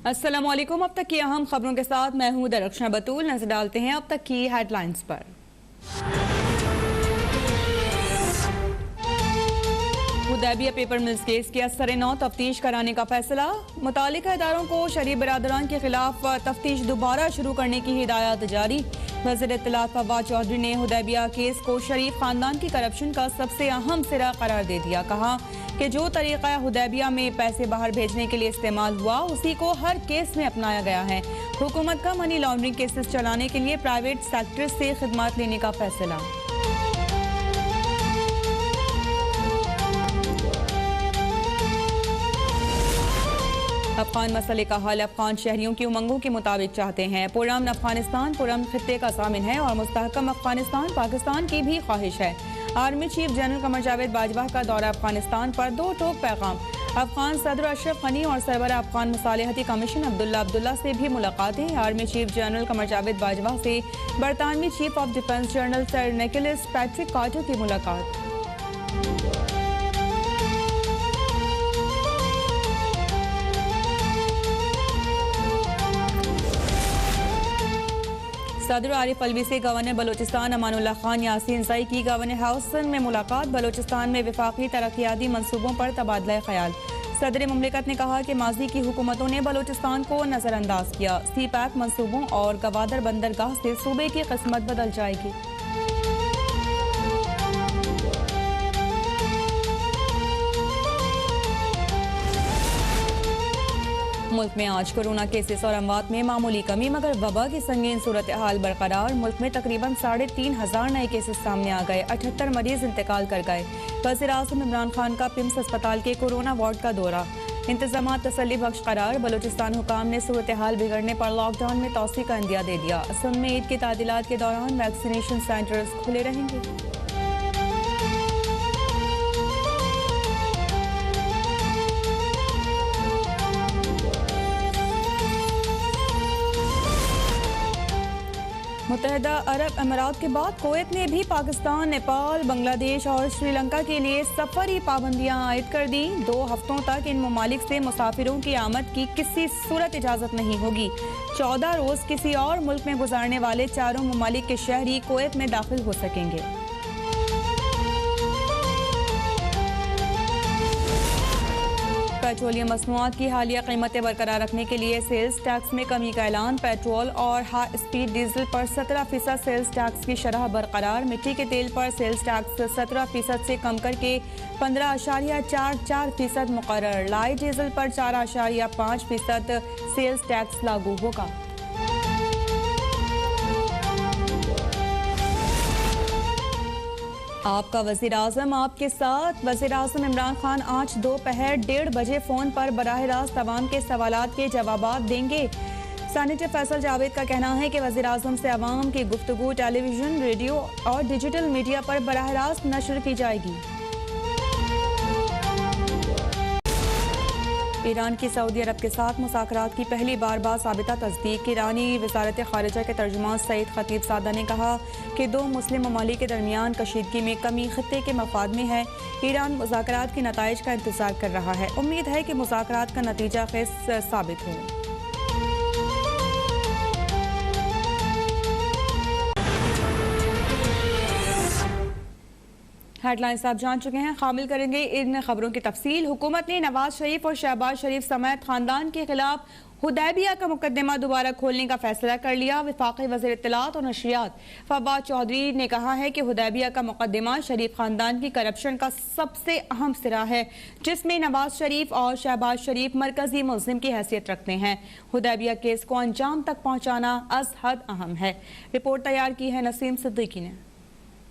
السلام علیکم، اب تک کی اہم خبروں کے ساتھ میں ہوں درخشاں بطول۔ نظر ڈالتے ہیں اب تک کی ہیڈ لائنز پر۔ حدیبیہ پیپر ملز کیس کی اثر نو تفتیش کرانے کا فیصلہ، متعلقہ اداروں کو شریف برادران کے خلاف تفتیش دوبارہ شروع کرنے کی ہدایات جاری۔ وزیر اطلاعات فواد چودھری نے حدیبیہ کیس کو شریف خاندان کی کرپشن کا سب سے اہم سرا قرار دے دیا۔ کہا کہ جو طریقہ حدیبیہ میں پیسے باہر بھیجنے کے لیے استعمال ہوا اسی کو ہر کیس میں اپنایا گیا ہے۔ حکومت کا منی لانڈرنگ کیسز چلانے کے لیے پرائیویٹ سیکٹر سے خدمات لینے کا فیصلہ۔ افغان مسئلے کا حل افغان شہریوں کی امنگوں کے مطابق چاہتے ہیں۔ پرامن افغانستان پرامن خطے کا ضامن ہے اور مستحکم افغانستان پاکستان کی بھی خواہش ہے۔ Army chief general Qamar Javed Bajwa کا دورہ افغانستان پر دو ٹوک پیغام۔ افغان صدر اشرف غنی اور سربراہ افغان مصالحتی کمیشن عبداللہ سے بھی ملاقاتیں۔ Army chief general Qamar Javed Bajwa سے برطانوی chief of defence general sir Nicholas Patrick Carter کی ملاقات۔ صدر عارف علوی سے گورنر بلوچستان امان اللہ خان یاسین زئی کی گورنر ہاؤس میں ملاقات۔ بلوچستان میں وفاقی ترقیاتی منصوبوں پر تبادلہ خیال۔ صدر مملکت نے کہا کہ ماضی کی حکومتوں نے بلوچستان کو نظر انداز کیا۔ سی پیک منصوبوں اور گوادر بندرگاہ سے صوبے کی قسمت بدل جائے گی۔ ملک میں آج کورونا کیسز اور اموات میں معمولی کمی، مگر وبا کی سنگین صورتحال برقرار۔ ملک میں تقریباً 3,500 نئے کیسز سامنے آ گئے، 78 مریض انتقال کر گئے۔ وزیر اعظم عمران خان کا پمس اسپتال کے کورونا وارڈ کا دورہ۔ انتظامات تسلی بخش قرار۔ بلوچستان حکام نے صورتحال بگڑنے پر لاک ڈاؤن میں توسیع کا عندیہ دے دیا۔ سندھ میں عید کی تعطیلات کے دوران ویکسینیشن سینٹرز کھلے رہیں گے۔ متحدہ عرب امارات کے بعد کویت نے بھی پاکستان، نیپال، بنگلہ دیش اور سری لنکا کے لیے سفری پابندیاں عائد کر دیں۔ 2 ہفتوں تک ان ممالک سے مسافروں کی آمد کی کسی صورت اجازت نہیں ہوگی۔ 14 روز کسی اور ملک میں گزارنے والے چاروں ممالک کے شہری کویت میں داخل ہو سکیں گے۔ پیٹرولیم مصنوعات کی حالیہ قیمتیں برقرار رکھنے کے لیے سیلز ٹیکس میں کمی کا اعلان۔ پیٹرول اور ہائی اسپیڈ ڈیزل پر 17% سیلز ٹیکس کی شرح برقرار۔ مٹی کے تیل پر سیلز ٹیکس 17% سے کم کر کے 15.44% مقرر۔ لائٹ ڈیزل پر 4.5% سیلز ٹیکس لاگو ہوگا۔ آپ کا وزیر اعظم آپ کے ساتھ۔ وزیر اعظم عمران خان آج دوپہر 1:30 بجے فون پر براہ راست عوام کے سوالات کے جوابات دیں گے۔ سینیٹر فیصل جاوید کا کہنا ہے کہ وزیر اعظم سے عوام کی گفتگو ٹیلی ویژن، ریڈیو اور ڈیجیٹل میڈیا پر براہ راست نشر کی جائے گی۔ ایران کی سعودی عرب کے ساتھ مذاکرات کی پہلی بار باضابطہ تصدیق۔ ایرانی وزارت خارجہ کے ترجمان سعید خطیب زادہ نے کہا کہ 2 مسلم ممالک کے درمیان کشیدگی میں کمی خطے کے مفاد میں ہے۔ ایران مذاکرات کے نتائج کا انتظار کر رہا ہے۔ امید ہے کہ مذاکرات کا نتیجہ خیز ثابت ہو۔ ہیڈ لائنز آپ جان چکے ہیں، شامل کریں گے ان خبروں کی تفصیل۔ حکومت نے نواز شریف اور شہباز شریف سمیت خاندان کے خلاف حدیبیہ کا مقدمہ دوبارہ کھولنے کا فیصلہ کر لیا۔ وفاقی وزیر اطلاعات اور نشریات فواد چودھری نے کہا ہے کہ حدیبیہ کا مقدمہ شریف خاندان کی کرپشن کا سب سے اہم سرا ہے، جس میں نواز شریف اور شہباز شریف مرکزی ملزم کی حیثیت رکھتے ہیں۔ حدیبیہ کیس کو انجام تک پہنچانا از حد اہم ہے۔ رپورٹ تیار کی ہے نسیم صدیقی نے۔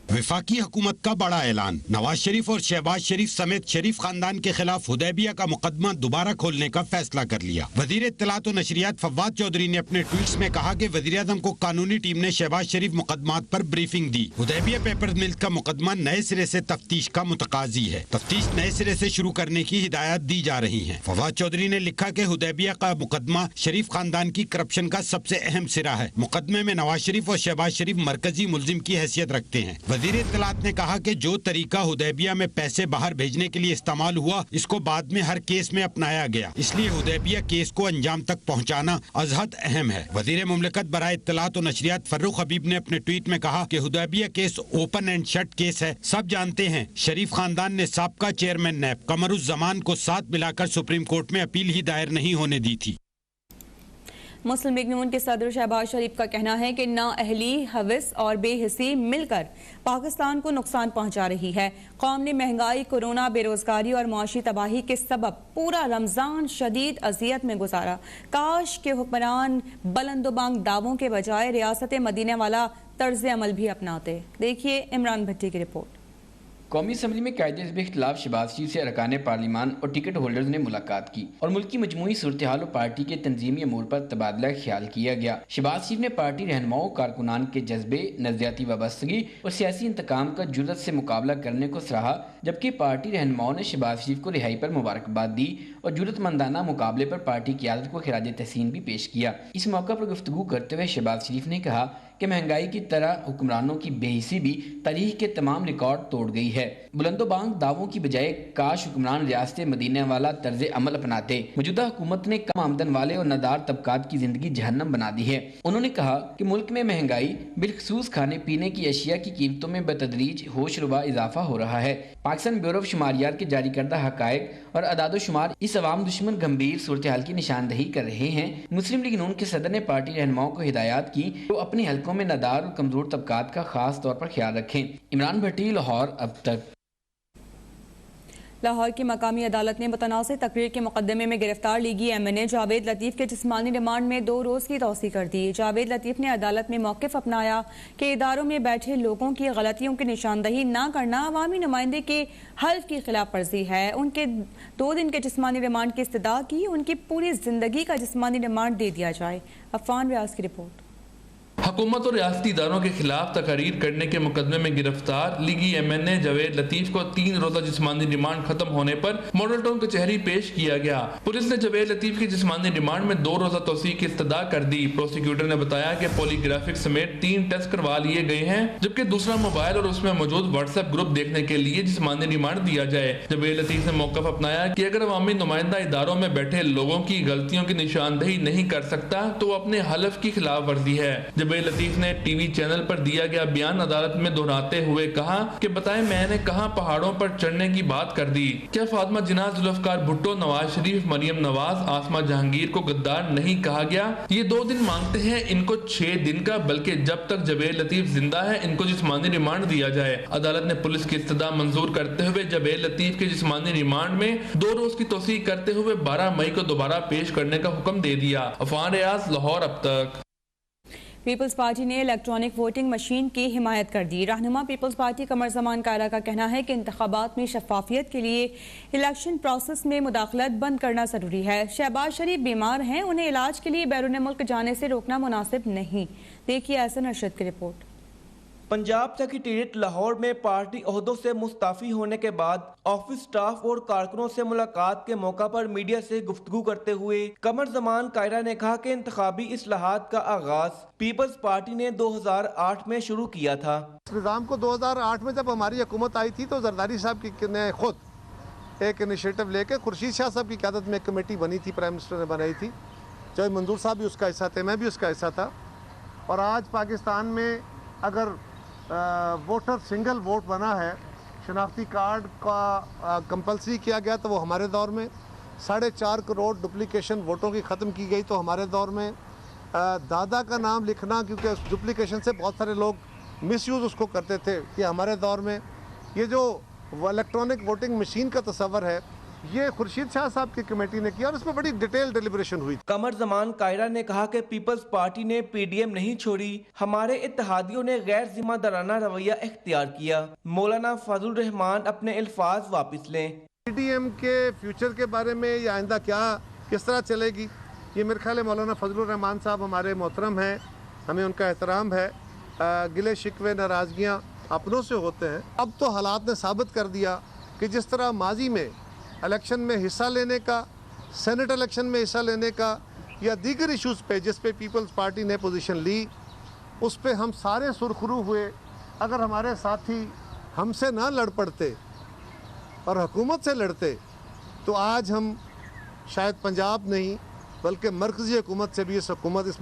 وفاقی حکومت کا بڑا اعلان۔ نواز شریف اور شہباز شریف سمیت شریف خاندان کے خلاف حدیبیہ کا مقدمہ دوبارہ کھولنے کا فیصلہ کر لیا۔ وزیر اطلاعات و نشریات فواد چودھری نے اپنے ٹویٹس میں کہا کہ وزیر اعظم کو قانونی ٹیم نے شہباز شریف مقدمات پر بریفنگ دی۔ حدیبیہ پیپر ملز کا مقدمہ نئے سرے سے تفتیش کا متقاضی ہے۔ تفتیش نئے سرے سے شروع کرنے کی ہدایات دی جا رہی ہیں۔ فواد چودھری نے لکھا کہ حدیبیہ کا مقدمہ شریف خاندان کی کرپشن کا سب سے اہم سرا ہے۔ مقدمے میں نواز شریف اور شہباز شریف مرکزی ملزم کی حیثیت رکھتے ہیں۔ वजीर इत्तलात ने कहा कि जो तरीका हुदैबिया में पैसे बाहर भेजने के लिए इस्तेमाल हुआ इसको बाद में हर केस में अपनाया गया, इसलिए हुदैबिया केस को अंजाम तक पहुंचाना अजहद अहम है। वजीर मुमलिकत बराए इत्तलात और नशरियात फर्रुख हबीब ने अपने ट्वीट में कहा कि Hudaibiya case open and shut case है। सब जानते हैं शरीफ खानदान ने साबका चेयरमैन नैब कमरुज़्ज़मान को साथ मिलाकर सुप्रीम कोर्ट में अपील ही दायर नहीं होने दी थी। मुस्लिम लीग नून के सदर शहबाज शरीफ का कहना है कि नाअहली, हविस और बेहिसी मिलकर पाकिस्तान को नुकसान पहुंचा रही है। कौम ने महंगाई, कोरोना, बेरोजगारी और मुआशी तबाही के सबब पूरा रमज़ान शदीद अजियत में गुजारा। काश के हुक्मरान बुलंदोबांग दावों के बजाय रियासत मदीना वाला तर्ज अमल भी अपनाते। देखिए इमरान भट्टी की रिपोर्ट। कौमी असम्बली में कायदे हिज़्ब इख्तिलाफ शहबाज शरीफ से अरकान पार्लिमान और टिकट होल्डर्स ने मुलाकात की और मुल्क की मजमूई सूरत हाल और पार्टी के तंजीमी अमूर पर तबादला ख्याल किया गया। शहबाज शरीफ ने पार्टी रहनुमाओं, कारकुनान के जज्बे, नज़रियाती वाबस्तगी और सियासी इंतकाम का जुर्रत से मुकाबला करने को सराहा, जबकि पार्टी रहनुमाओं ने शहबाज शरीफ को रिहाई पर मुबारकबाद दी और जुर्रतमंदाना मुकाबले पर पार्टी की क़यादत को खिराज तहसीन भी पेश किया। इस मौका पर गुफ्तगू करते हुए शहबाज शरीफ ने कहा कि महंगाई की तरह हुक्मरानों की बेहिसी भी तारीख के तमाम रिकॉर्ड तोड़ गई है। बुलंदोबांग दावों की बजाय काश हुक्मरान रियासत मदीना वाला तर्ज अमल अपनाते। मौजूदा हुकूमत ने कम आमदन वाले और नादार तबकात की जिंदगी जहन्नम बना दी है। उन्होंने कहा कि मुल्क में महंगाई, बिलखसूस खाने पीने की अशिया की कीमतों में बतदरीज होशरुबा इजाफा हो रहा है। पाकिस्तान ब्यूरो ऑफ शुमारियात के जारी करदा हकायक और अदादो शुमार इस अवाम दुश्मन गंभीर सूरत हाल की निशानदही कर रहे हैं। मुस्लिम लीग नून के सदर ने पार्टी रहनुमाओं को हिदायत की तो अपने हलकों में नादार और कमजोर तबकात का खास तौर पर ख्याल रखें। इमरान भट्टी, लाहौर। अब तक। लाहौर की मकामी अदालत ने मुतनाज़िर तकरीर के मुकदमे में गिरफ्तार लीगी MNA जावेद लतीफ़ के जिस्मानी रिमांड में 2 रोज़ की तौसी कर दी। जावेद लतीफ़ ने अदालत में मौक़िफ़ अपनाया कि इदारों में बैठे लोगों की गलतियों की निशानदही न करना अवामी नुमाइंदे के हल्फ की खिलाफ वर्जी है। उनके 2 दिन के जिस्मानी रिमांड की इस्तदा की, उनकी पूरी जिंदगी का जिस्मानी रिमांड दे दिया जाए। अफान रियाज की रिपोर्ट। हुकूमत और रियासती इदारों के खिलाफ तकरीर करने के मुकदमे में गिरफ्तार लीगी MNA जावेद लतीफ को 3 रोज़ा जिस्मानी रिमांड खत्म होने पर मॉडल टाउन कचहरी पेश किया गया। पुलिस ने जावेद लतीफ की जिस्मानी रिमांड में 2 रोज़ा तौसीक की इस्तदा कर दी। प्रोसिक्यूटर ने बताया कि पॉलीग्राफिक समेत 3 टेस्ट करवा लिए गए हैं, जबकि दूसरा मोबाइल और उसमें मौजूद व्हाट्सएप ग्रुप देखने के लिए जिस्मानी रिमांड दिया जाए। जावेद लतीफ ने मौक़िफ़ अपनाया कि अगर अवामी नुमाइंदा इदारों में बैठे लोगों की गलतियों की निशानदही नहीं कर सकता तो वो अपने हलफ की खिलाफ वर्जी है। जावेद लतीफ ने टीवी चैनल पर दिया गया बयान अदालत में दोहराते हुए कहा कि बताएं मैंने कहां पहाड़ों पर चढ़ने की बात कर दी। क्या फातिमा जिन्ना, जुल्फ़िकार भुट्टो, नवाज शरीफ, मरियम नवाज, आसमा जहांगीर को गद्दार नहीं कहा गया? ये 2 दिन मांगते हैं, इनको 6 दिन का, बल्कि जब तक जावेद लतीफ जिंदा है इनको जिस्मानी रिमांड दिया जाए। अदालत ने पुलिस की इस्तदा मंजूर करते हुए जावेद लतीफ के जिस्मानी रिमांड में 2 रोज की तौसीक करते हुए 12 मई को दोबारा पेश करने का हुक्म दे दिया। अफान रियाज, लाहौर। अब तक। पीपल्स पार्टी ने इलेक्ट्रॉनिक वोटिंग मशीन की हिमायत कर दी। रहनुमा पीपल्स पार्टी कमरुज़्ज़मान कायरा का कहना है कि इंतखाबात में शफाफियत के लिए इलेक्शन प्रोसेस में मुदाखलत बंद करना जरूरी है। शहबाज शरीफ बीमार हैं, उन्हें इलाज के लिए बैरून मुल्क जाने से रोकना मुनासिब नहीं। देखिए एहसन अरशद की रिपोर्ट। पंजाब सेक्रेटेरिएट लाहौर में पार्टी ओहदों से मुस्ताफी होने के बाद ऑफिस स्टाफ और कारकुनों से मुलाकात के मौका पर मीडिया से गुफ्तगू करते हुए कमरुज़्ज़मान कायरा ने कहा कि इंतखाबी इस्लाहात का आगाज पीपल्स पार्टी ने 2008 में शुरू किया था। निज़ाम को 2008 में जब हमारी हुकूमत आई थी तो जरदारी साहब ने खुद एक इनिशिएटिव लेकर खुर्शीद शाह साहब की क़यादत में एक कमेटी बनी थी, प्राइम मिनिस्टर ने बनाई थी, चाहे मंजूर साहब भी उसका हिस्सा थे, मैं भी उसका हिस्सा था। और आज पाकिस्तान में अगर वोटर सिंगल वोट बना है, शनाख्ती कार्ड का कंपल्सरी किया गया तो वो हमारे दौर में, 4.5 करोड़ डुप्लीकेशन वोटों की ख़त्म की गई तो हमारे दौर में, दादा का नाम लिखना क्योंकि उस डुप्लीकेशन से बहुत सारे लोग मिसयूज़ उसको करते थे, ये हमारे दौर में। ये जो इलेक्ट्रॉनिक वोटिंग मशीन का तस्वर है ये खुर्शीद शाह साहब की कमेटी ने किया और इसमें बड़ी डिटेल डिलिब्रेशन हुई। कमरुज़्ज़मान कायरा ने कहा कि पीपल्स पार्टी ने PDM नहीं छोड़ी, हमारे इत्तेहादियों ने गैर जिम्मेदाराना रवैया इख्तियार किया। मौलाना फजलुर रहमान अपने अल्फाज वापस लें। PDM के फ्यूचर के बारे में या आइंदा क्या किस तरह चलेगी, ये मेरे ख्याल है मौलाना फजलुर रहमान साहब हमारे मोहतरम हैं, हमें उनका एहतराम है। गिले शिकवे नाराज़गियाँ अपनों से होते हैं। अब तो हालात ने साबित कर दिया कि जिस तरह माजी में इलेक्शन में हिस्सा लेने का, सेनेट इलेक्शन में हिस्सा लेने का या दीगर इश्यूज़ पे जिस पे पीपल्स पार्टी ने पोजीशन ली, उस पे हम सारे सुरखरू हुए اگر ہمارے ساتھی ہم سے نہ لڑ پڑتے اور حکومت سے لڑتے تو آج ہم شاید پنجاب نہیں بلکہ مرکزی حکومت سے بھی اس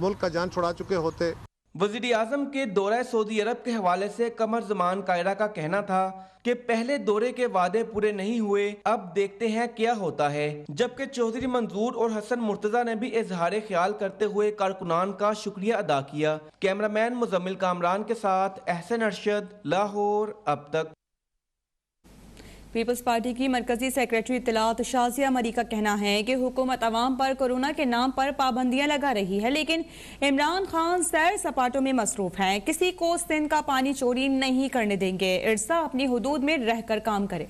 ملک کا جان چھڑا چکے ہوتے۔ وزیر اعظم کے دورہ سعودی عرب کے حوالے سے قمر زمان کائرہ کا کہنا تھا کہ پہلے دورے کے وعدے پورے نہیں ہوئے، اب دیکھتے ہیں کیا ہوتا ہے، جبکہ چودھری منظور اور حسن مرتضیٰ نے بھی اظہار خیال کرتے ہوئے کارکنان کا شکریہ ادا کیا۔ کیمرامین مزمل کامران کے ساتھ احسن ارشد، لاہور اب تک۔ پیپلز پارٹی کی مرکزی سیکریٹری اطلاعات شازیہ مری کا کہنا ہے کہ حکومت عوام پر کورونا کے نام پر پابندیاں لگا رہی ہے، لیکن عمران خان سیر سپاٹوں میں مصروف ہیں، کسی کو سندھ کا پانی چوری نہیں کرنے دیں گے، ارسا اپنی حدود میں رہ کر کام کرے۔